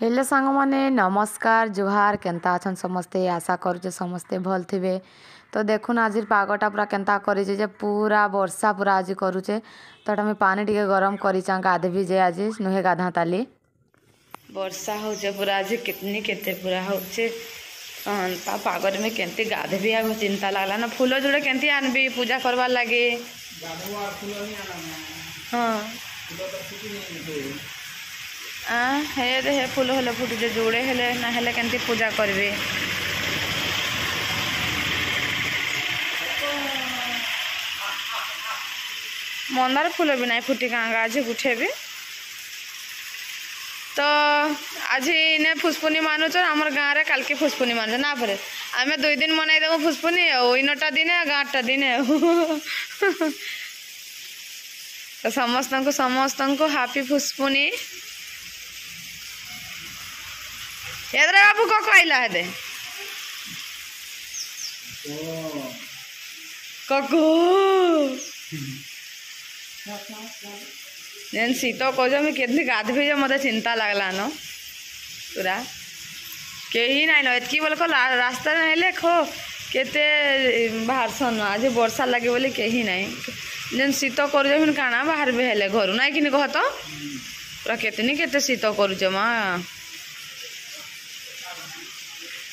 Hello सांग माने नमस्कार जुहार केंता अछन समस्ते आशा करूचे समस्ते भल थिबे। तो देखुन आज पागटा पूरा केंता करिचे जे पूरा वर्षा पूरा आज करूचे तो मैं पानी टिके गरम करिचा गाधबी जे आज नुहे गाधा ताली वर्षा होचे पूरा आज कितनी केते पूरा होचे ता पागर में केंती गाधबी आ चिंता लागला ना फूल जोड़े केंती आनबी पूजा करवा लागे। हाँ हे फूल हेले फुटुचे जोड़े हेले ना हेले केंती पूजा करबे। मंदार फूल भी ना फुटी गाँगा आज गुठे भी तो आज इने फुसपुनी मानुच आमर गाँव रे काल के फुसपुनी मानुच ना परे आम 2 दिन मनाई देव फुसपुनी इनटा दिने 8टा दिने तो समस्त को हापी फुसपुनी। एदरे बाबू को कहला है दे कको जेन शीत कह मैं कितनी गाधबी जे मत चिंता लगला न पूरा कहीं ना एतकी बोल को रास्ता नहीं लेखो केते बाहर सन आज वर्षा लगे बोले कहीं ना जेन शीत कर काना बाहर भी हेले घर ना कि कह तो पूरा केतनी केते शीत करुचे माँ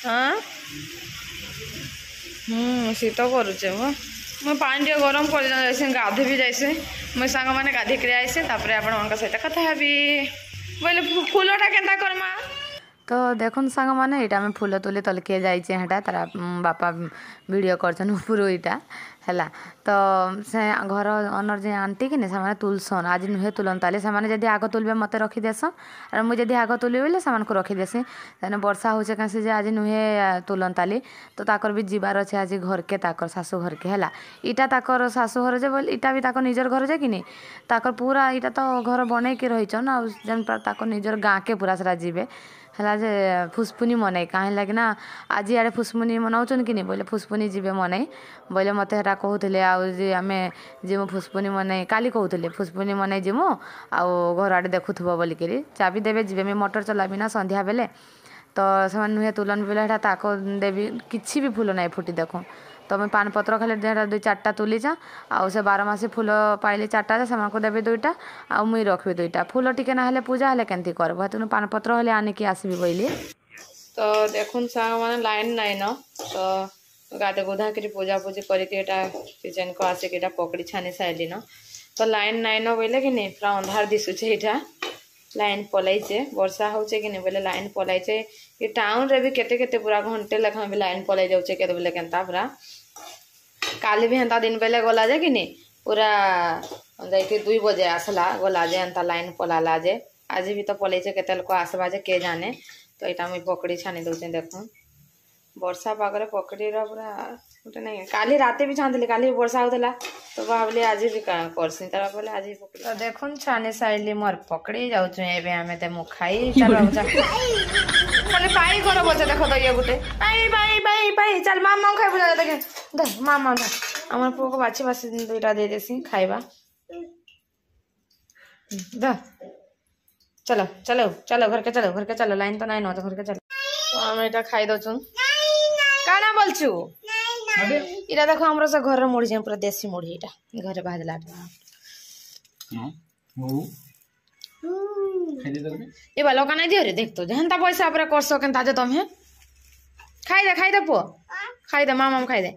हाँ शीत करुचे मुझे पानी टे गरम कर जाइसे गाधे भी जाइसे मुझे सांग मैंने गाधिक आइसे आपण सहित कथा हेबी बोले फूलटा केन्ता करमा। तो देखुन सांग मैंने यहाँ आम फूल तुली तलके जाइए हेटा तार बापा वीडियो करछन ऊपर इटा है तो से घर ओनर जे आंटी कि से तुलसन आज नुहे तुलन ताले से आग तुलबे मत रखी देसन और मुझे आग तुलबे बोले से रखी देसी तेने वर्षा होचे कहीं आज नुहे तुलन ताली तो ताकर भी जीवार अच्छे आज घर के ताकर सासू घर के है इटा ताकर सासू घर जे बोले इटा भी ताकर निजर घर जे कि नहीं ताकर पूरा इटा तो घर बन के रहीचन आ जेन ताकर निजर गाँ के पूरा सारा जीवे है जे फुसपुनी मनाई कहीं लगे ना आज आड़े फुसपुनी मनाऊन कि नहीं बोले फुसपुनी जीवे मनाई बोले मत हेरा कहते आम जीमु फुसपुनी मनाई काली कहते फुसपुनी मनाई जीमु आउ घर आड़े देखुब बोलिकी चाबी देवे जीवे मैं मोटर चलाबी ना संध्या बेले तो से नुहे तुलन बेले ताको देवी किसी भी फूल ना फुटी देखो तो मैं पान पत्र खाली 2-4टा तुलीचा आउ से 12 फूल पाइली 4टा से देवी 2टा आ मुई रखी 2टा फूल टिके ना हेले पूजा हेले केंती करब तुम पान पत्र हेले आनिकी आसबी बोली। तो देखुन सांग मैंने लाइन नाइन तो गाधे गोधा कर पूजा पूजी करके किचन को आसिक पकड़ी छानी साइली न तो लाइन नाइन बोले कि नहीं पूरा अंधार दिशुचे यहाँ लाइन पलैचे वर्षा होचे कि नहीं बोले लाइन पलैचे ये टाउन रे भी केते केते पूरा घंटे लेखा भी लाइन पलै जाऊे के बोले केनता पूरा काली भी हेन्ता दिन बेले गला जे कि नहीं पूरा जाके 2 बजे आसला गला जे एंता लाइन पलाला जे आज भी तो पलैचे केते लोक आसबा जे के जाने तो यहाँ मुझे पकड़ी छानी दौचे देखो वर्षा पागरे पकड़ी पूरा गोटे नहीं काली राते भी छानी काली वर्षा होता तो भावली आज भी करसी तार बोले आज भी पकड़ी तो देखुन छानी साइली मोर पकड़ी जाऊँ एवं आम मु खाई खाली पाई कर बोलते देख तो ये गोटे पाई पाई पाई पाई चल मामा खाइबू देखे दे मामा आम पु को बाछी बाछी 2टा दे देसी खाइबा द चलो चलो चलो घर के चलो लाइन तो नाइन तो घर के चलो तो आम यहाँ खाई दौचु काना बोलचु इटा देखो हमरो से घर मुड़ी जे पूरा देसी मुड़ी इटा घर भाजला ये बालो का नहीं दियो रे देख तो जेनता पैसा पूरा करसो केनता जे तमे खाई दे पो खाई दे मामा खाई दे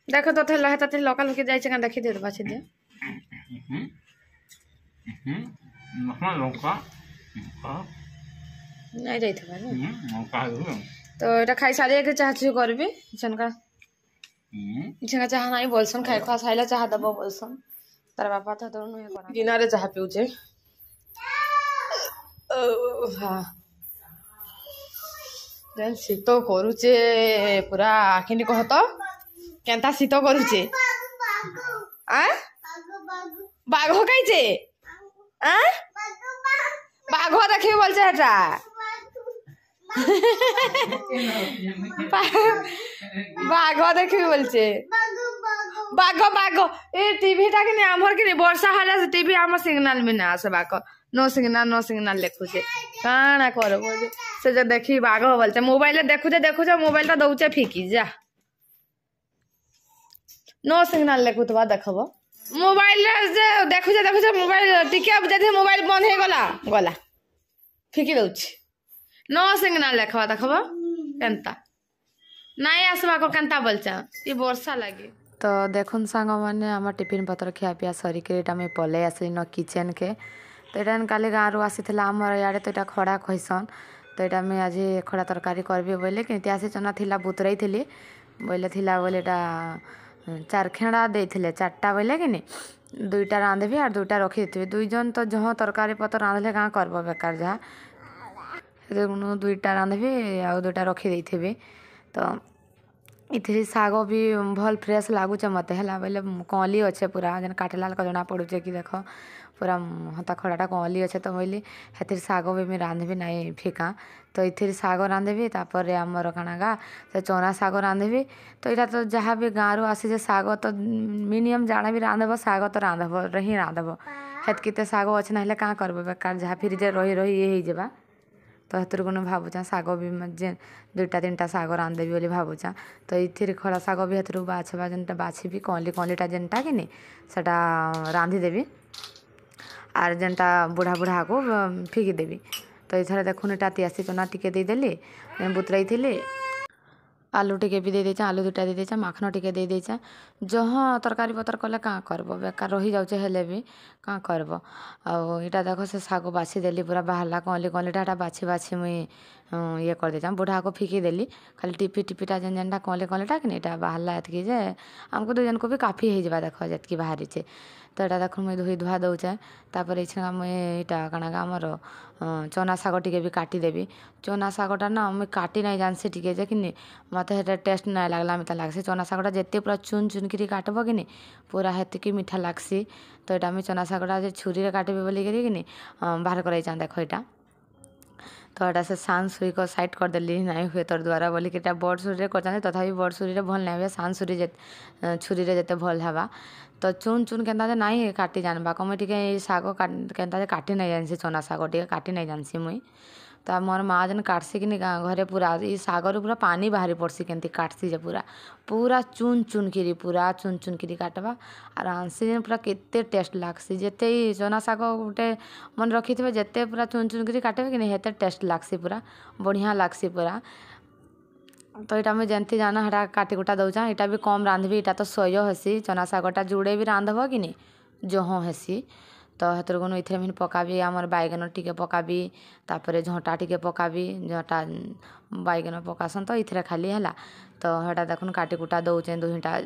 देखो तो थे लहता थे लोकल के जाय छ देखि दे बाछी दे नहीं जाई थबा ना तो এটা খাই সারিয়ে के चाह चु करबी इछनका चाह नहीं बोलसन खाई खा साइला चाह दबो बोलसन तार बापा था तो नुहे करा दिनारे चाह पिउचे हां जेन शीत करूचे पूरा आखिनी कह तो केनता शीत करूचे आ बाघ काइचे आ बाघ देखि बोलचे हटा बाघ देखी बोलছে बाघ बाघ ए टीवी टा कि आमर कि वर्षा हला टीवी आम सिग्नल में ना आसे बाघ नो सिग्नल लिखुचे काना करब से जो देखी बाघ बोलते मोबाइल देखुचे देखुचे मोबाइल टा दौचे फिकी जा नो सिग्नल लेखुवा देखब मोबाइल देखुचे देखुचे मोबाइल टिके जदि मोबाइल बंद हो गला गला फिकी दउछि नो सिग्नल लेखवा देखब केनता नाई आसवा को केनता बोलचा ये वर्षा लगे तो देखुन सांग मैंने आम टिफिन पत्र खिया पिया सरिक पलि आसली न किचेन के तो यहाँ काली गाँव रू आसी आमर इे तो यहाँ खड़ा कहसन तो यहाँ मुझे आज खड़ा तरकारी करबी बोले कि आसी चना थिला बुतरई थी बोले थिला बोले चार खेड़ा देते चार्टा बोले कि दुईटा रांधबी और दुईटा रखी देते दुई जन तो जहाँ तरकारी पत्र रांधले कहाँ करब बेकार जहाँ दुईटा रांधबी आ दुईटा रखी देते तो इथिर साग भी भल फ्रेश लगुच मत है बोले कली अच्छे पूरा जेन काटला जना पड़ुचे कि देख पूरा हता खड़ाटा कली अच्छे तो बोली हेतिर साग भी मुझे रांधबी नाई फिका तो इथिर साग रांधबी तापर आमर काना गा से चना साग रांधबी तो यहाँ तो जहाँ भी गाँव आसी जे साग तो मिनिमम जाना भी रांधब साग तो रांधब ही रांधब हेतकिते साग अच्छे ना कहाँ करब बेकार जहाँ फिर जे रही रही ये होगा तो हेतर को भावुचा साग भी जे दुईटा तीन टा साग रांधदेवी बोली भावुचा तो इथिर खड़ा साग भी हेतर बाछवा जेनटा बाछी कली कलीटा जेनटा कि सेटा रांधिदेवी आर जेनटा बुढ़ा बुढ़ा को फिकी देवी तो इधर देखुन एटा तियासी चना टिके देदेली बुतरई थी आलू टिके भी दे देचा आलू दुटा दे देचा माखन टिके दे देचा जहाँ तरकारी पतर कले कहाँ करब बेकार रही जाऊे हेले भी कहाँ करब आटा देख से साग बाछी देली पूरा बाहरला कली कलीटा बाछी बाछी मुई ये कर देचा बुढ़ा को फिकी देली खाली टिपी टिपीटा जेन जेनटा कली कलीटा कि बाहरला एतकी जे आमको दु जन को भी काफी हो जावा देख जी बाहरी तो यहाँ देख मुझे धोई धुआ दौचे तापर ये मुझे यहाँ कण आमर चना साग टे भी काटिदेवी चना सागटा ना मुझे काटी नहीं जानसी टे जे कि मत टेस्ट नहीं लगला मिठा लगसी चना सागटा जिते पूरा चुन चुन कर काटब कि पूरा हेतिकी मीठा लगसी तो यहाँ मुझे चना सागटा छुरी काटबी बोलिकी कि बाहर कर देख यहाँ तो यहाँ से सान सुरी को साइड करदेली नहीं हुए तोर द्वारा बोलिक बड़ छुरी कर तथापि बड़ छुरी भल नहीं हुए सान छुरी छुरी जिते भल हवा तो चुन चुन के नाई काटी जानवा मुझे टे साग के काटी नहीं जानसी चना साग टे काटी नहीं जानसी मुई तो मोर माँ जन काटसी कि घरे पूरा ये सागर पूरा पानी बाहरी पड़सी केमती काटसी जे पूरा पूरा चुन चुन करी पूरा चुन चुन करी काटवा और आंसी जेन पूरा केते टेस्ट लागसी जेते चना साग गोटे मन रखी थे जेते पूरा चुन चुन करी काटे कि हेते टेस्ट लागसी पूरा बढ़िया लागसी पूरा तो यहाँ मुझे जमती जाना हटा काटी कुटा दौचा यहाँ भी कम रांधबी यहाँ तो सय हेसी चना सागटा जुड़े भी रांधब कि जहाँ हेसी तो हेतर को इथे मिन पकाबी आमर बैगन टिके पकाबी तापर झटा टिके पकाबी झटा बैगन पकासन तो इथे खाली है तो हेटा देखुन काटी कुटा दौचे दुईटा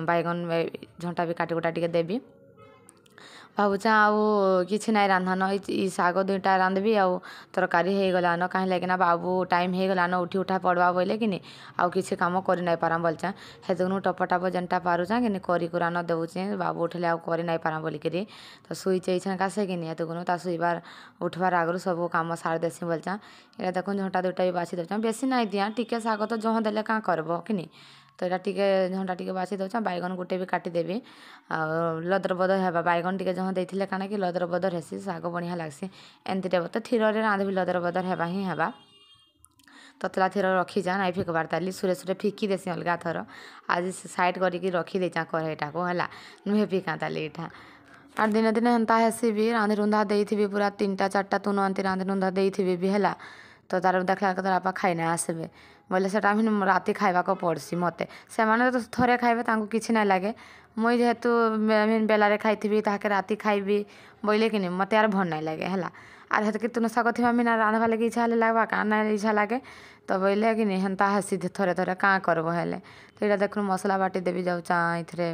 बैगन झटा भी काटी कुटा टिके देवी भावुचा आउ कि नहीं रांधन ई साग दुईटा रांधबी आउ तरकारी हो गलान कहीं लगे बाबू टाइम हो गलान उठी उठा पड़वा बोले कि आउ किसी काम कर नहीं पारा बोलचा हेतु टप टप जेनटा पारुचा कि करा न देचे बाबू उठले आउ कर नहीं पारा बोलिक तो शुईचे कासे कि हेतुकुन ता शुईबार उठबार आगु सब कम सार देसी बोलचा ये देखो झंटा दुईटा भी बाछी देचा बेसी नहीं दिया टिके साग तो जहाँ देले कहाँ करब कि तो यहाँ टे झंटा टे बाछी दौचा बैगन गोटे भी काटिदेवी लदर बदर है बैगन टे जहाँ देते काना कि लदर बदर हेसी साग बढ़िया लगसी एमती टाइप तो थीर रांधबी लदर बदर है ही है ततला थीर रखी जा नहीं फिकबार ताली सुरे सुरे फिकी देसी अलग थर आज साइड करके रखी देचा कढ़ईटा को है नुहे फिका ताली यहाँ और दिने दिने हेन्ता हेसी भी रांधि रुंधा देथी पूरा 3टा 4टा तुन एमती रांधि रुंधा देथी भी है तो तार देखला तो आप खाई ना आसबे बोले से राति खाइबा को पड़सी मत से तो थरे खाइबे कि नहीं लगे मुई जेहेतु बेलारे खाई ताके राति खाइबी बोले कि मत यार भल नहीं लगे है आर हेतु तुन साग थी मीना रांधवा लगे इच्छा लगवा क्या ना इच्छा लगे तो बोले कि हेन्ता हेसी थरे थरे क्या करब हेले तो यहाँ देखो मसला बाटी देवी जाऊचा इथे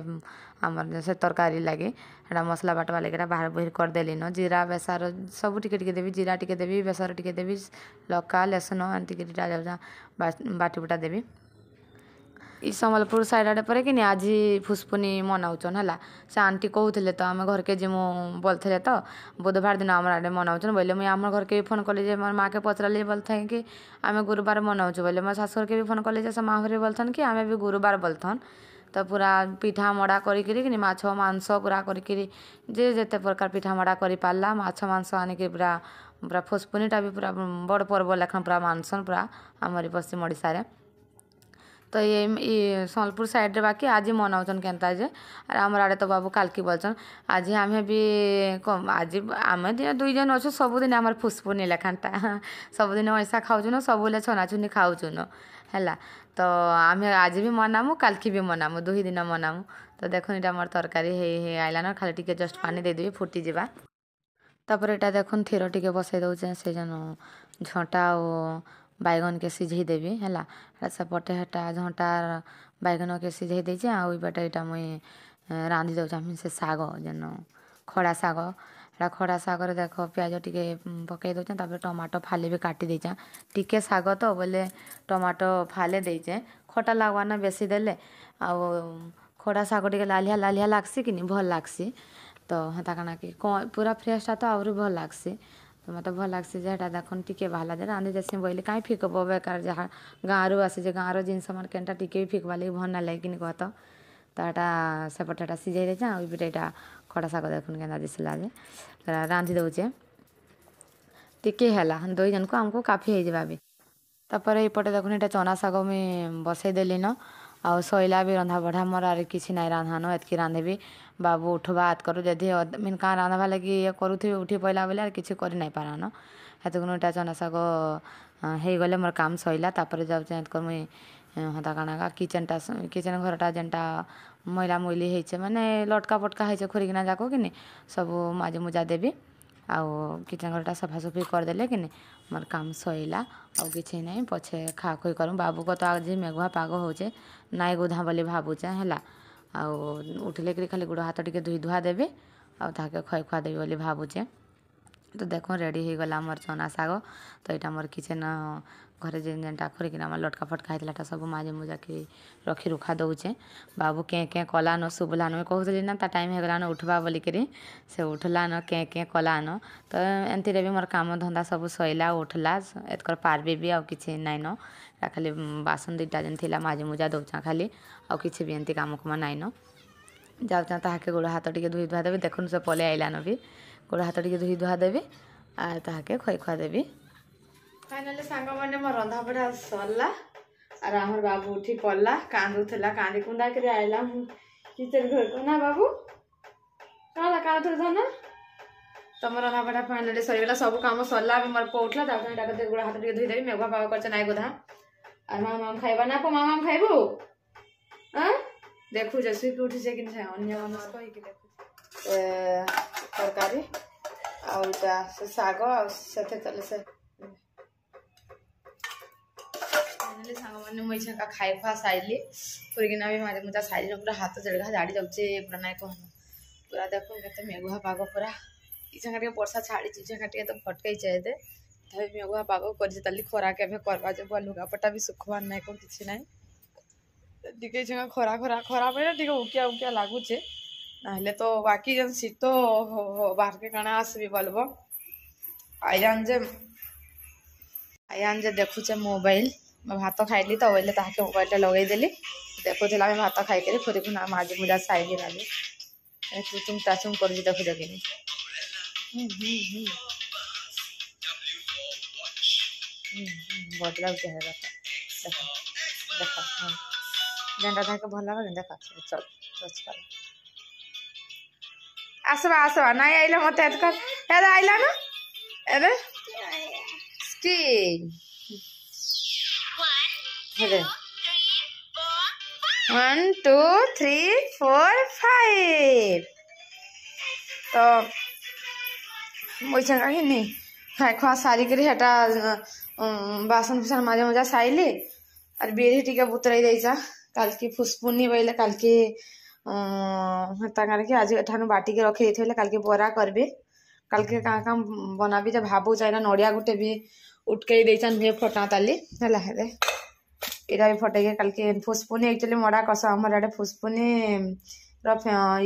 आमर से तरकारी लगे एटा मसला बाटवा लगे बाहर बहिर करदेली न जीरा बेसार सब टिके देवी जीरा टिके देवी बेसार टिके देवी लका लसुन एमती जाऊचा बाटी बुटा देवी ई सम्बलपुर साइड आड़े पर कि आज फुसपुनी मनाउछन है से आंटी कहते तो आम घर के जिमु बोलते तो बुधवार दिन आम आड़े मनाउछन बोले मुझे आम घर के भी फोन कली मोर माँ के पचराली बोलते कि आम गुरुवार मनाउछु बोले मोर शाशुर के भी फोन कली से माँ घरे बोलथन कि आम भी गुरुवार बोलथन तो पूरा पिठा मड़ा करी माछ मांस पूरा करी जे जेते प्रकार पिठा मड़ा करी पारला माछ मांस आनिक पूरा पूरा फुसपुनीटा भी पूरा बड़ पर्व लेखन पूरा मानसन पूरा आमरी पश्चिम ओडिशा। तो ये सोनपुर साइड रे बाकी आज मनाउछन केनता जे और आमर आड़े तो बाबू कालकी बोलछन आज आमे भी कम आज आमे दुई जन अच्छे सबुदिन आमर फुसपुनी लेखानटा सबुदिन ऐसा खाऊछु न सबुले छनाछुनी खाऊछु न है। तो आमे आज भी मनामु कालकी भी मनामु दुई दिन मनामु। तो देखो इटा मोर तरकारी हे आइला न खाली टिके जस्ट पानी दे देबी फुटी जिबा। तापर एटा देखुन थीर टिके बसई दउछे से जन झंटा ओ बैगन के सिझे देवी है सेपटे हेटा झंटा बैगन के सिझे देचे आईपटे यहाँ मुई रांधि दौच से साग जेन खड़ा साग है खड़ा सागर देख प्याज टिके पकई दौचे टमाटो फाली भी काटी देचे टिके साग तो बोले टमाटो फाले देचे खटा लगवा ना बेसी देले आ खड़ा साग टिके लालिया लालिया लागसी कि भल लागसी। तो हेता काना कि पूरा फ्रेशटा तो आहरी भल लागसी। तो मत भल लागसी जेटा देखन टिके भाला जे रांधि देसी बोले कहीं फिकब बेकार जहाँ गाँव आसी जे गाँव जिनस मान केनटा टिके भी फिकवा लगे भल ना लगे कह तो एटा सेपटे सिझे देचे आईपटे यहाँ खड़ा शाग देखुन के दिसला जे रांधि दौचे टिके है दुई जन को आमको काफी हो जावा भी। तापर एपटे देखुन यहाँ चना शाग मुई बसई देली न आ सैला भी रंधा बढ़ा मोर आर किसी नाई रांधान एतकी रांधेबी बाबू उठवा हाथ करू जदि मीन क्या रांधवा लगे ये करूथी उठी पड़ा बोले किसी कर नहीं पारान हेतुन इटा चना शाग हो गले मोर काम सैला। तापर जाऊँ कर मुई हता काना किचन घरटा जेनटा मैला मैली होचे माने लटका पटका होचे खुरिकिना जाको कि सब माजी मुजा देवी आउ किचन घरटा सफासफी करदेले कि मोर काम सैला आ कि नहीं पछे खा खुई करूँ बाबू को तो आज मेघुआ पाग होचे नाई गुधा बोली भावुचे है उठिले कि खाली गोड़ हाथ टिके धुई धुआ देवी आके खुआ खुआ देवी बोली भावुचे। तो देखो रेडी हो गला मोर चना शाग। तो यहाँ मोर किचन घरे जेनटा खुरिकिना मोर लटका फटका होता सब माजे मुजा के रखी रुखा दौचे बाबू के कला न शुभला न कहूली ना ता टाइम होगला न उठवा बोलिक से उठला न के कला न। तो एमती भी मोर काम धंदा सब सैला उठला एतकर पार्बी भी आउ कि नाई न खाली बासन दुईटा जेन थिला माजे मुजा दौचा खाली आउ कि भी एमती काम कुमा नाई न जाऊँ ताके गोड़ हाथ टिके धुई धुआ देवी देखुन से पले आइलान भी गोड़ हाथ टिके धुई धुआ देवी आर ताके खुआ खुआ देवी। फाइनाली सांग मैंने मोर रंधा बढ़ा सरला और आमर बाबू उठी पड़ला कांदुला कांदी कुंदा कर आइला किचन घर को ना बाबू कहला कांदुला ना। तो मोर रंधा बढ़ा फाइनाली सरीगला सब काम सरला अभी मोर पो उठला ताकि गोड़ हाथ टिके धुई देवी मेघुआ पाग कर नाई गोधा और मामा खाइबा ना मामा खाइबू हाँ देखू जैसे कि उठी कि अन्य मानस कहीकि देखू तरकारी आटा से शाग से चले से सांग मैंने मुझे छका खाई खुआ साइली खुरिकिना भी मारे मुझा साइली पूरा हाथ जड़गा झाड़ी जाऊे पूरा नाई कहन पूरा देखो के मेघुआ पाग पूरा इछा टे वर्षा छाड़ी इछा टे तो फटकई चाहिए तभी मेघुआ पाग कर खरा के करवा जो लुगापटा भी सुखवार ना को कि ना टिके खरा खरा खरा पे टे उकिया उकिया लगुचे ना तो बाकी जन शीत बाहर के काना आसबी बोलब आयान जे देखुचे मोबाइल मैं भात खाइली तो बोले ताके मोबाइल लगेदेली देखुला मैं भात खाई खुरिकुना माजी मुजा साइली नाली तुम टाचुम कर देखु देखनी बदला देख देख देख हाँ जेनटा ताके भल लगे देख चल सर्च कर आसबा आसबा नाई आइला मत आइला ना अरे स्किन 1 2 3 4 5 तो मुझे कहीं नहीं खाई खुआ सारी करी हेटा बासन फुसन माजे मजा साइली और बेरी टिके बुतरई देचा काल की फुसपुनी बोले काल की करके आज एठानु बाटी के रखी देते काल के बरा करबे काल के क्या काम बनाबी जब भावु चाहे नड़िया गुटे भी उठकई देचन भी फटा ताली है इरा भी फटे काल के फुसपुनी एक्चुअली मड़ा कस आमर आड़े फुसपुनी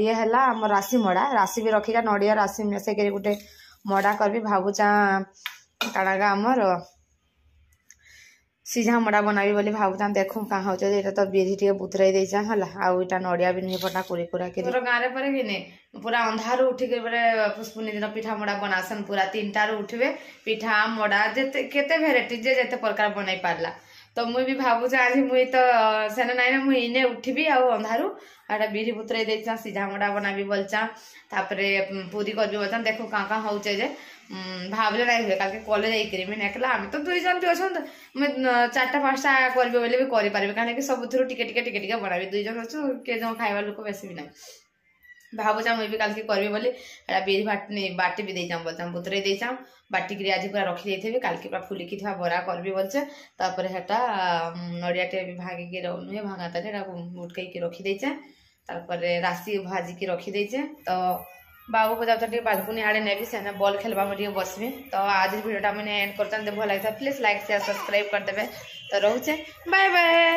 ये है राशि मड़ा राशि भी रखी नड़िया राशि मिसेक गोटे मड़ा करबी भावुचा काणागा आमर सीझा मड़ा बनाबी बोली भावुचान देखूँ कहाँ हो ये तो बिरी टे बुतराई देचा है आउ इटा नड़िया भी नहीं पटा कुरी कुरा के गाँव पर कि पूरा अंधार उठिक पुष्पुनी दिन पिठा मड़ा बनासन पूरा 3टारू उठे पिठा मड़ा जेते केते भेराइटी जेते प्रकार बनई पारला तो मुई भी भावुच आज मुई तो सेना नाई ना मुई इने उठबी आ अंधारू आटा बिरी बुतराई देचा सीझा मड़ा बनाबी बोलचा तापरे पूरी करबी बोलचा देखो कहाँ होचे जे भावले नहीं हुए काल के कॉलेज जाइकरी मैं एकला आम तो 2 जन भी अच्छा मैं 4टा 5टा करबे बोले भी करि पारबे काहे कि सब थ्रू टिके टिके टिके टिके बनाबी 2 जन अच्छु के जो खाइबा लोक बेसी भी नहीं भावुचा मुई भी काल के करबी बोली एटा बिरी बाटी भी देचाम बोलचाम बुतरे देचाम बाटी के आज पूरा रखी देथे काल के पूरा फुलिकी था बरा करबी बोलचे तापर हेटा नड़िया टे भी भागी के नुहे भांगाता हेटा मुटकई के रखी देचे तापर राशि भाजी के रखी देचे तो बाबू को जब तक बालकुनी आड़े नेबी से बॉल खेलवा में बसबी तो आज वीडियोटा मैंने एंड करता भल लगे प्लीज लाइक शेयर सब्सक्राइब कर देवे तो रोचे बाय बाय।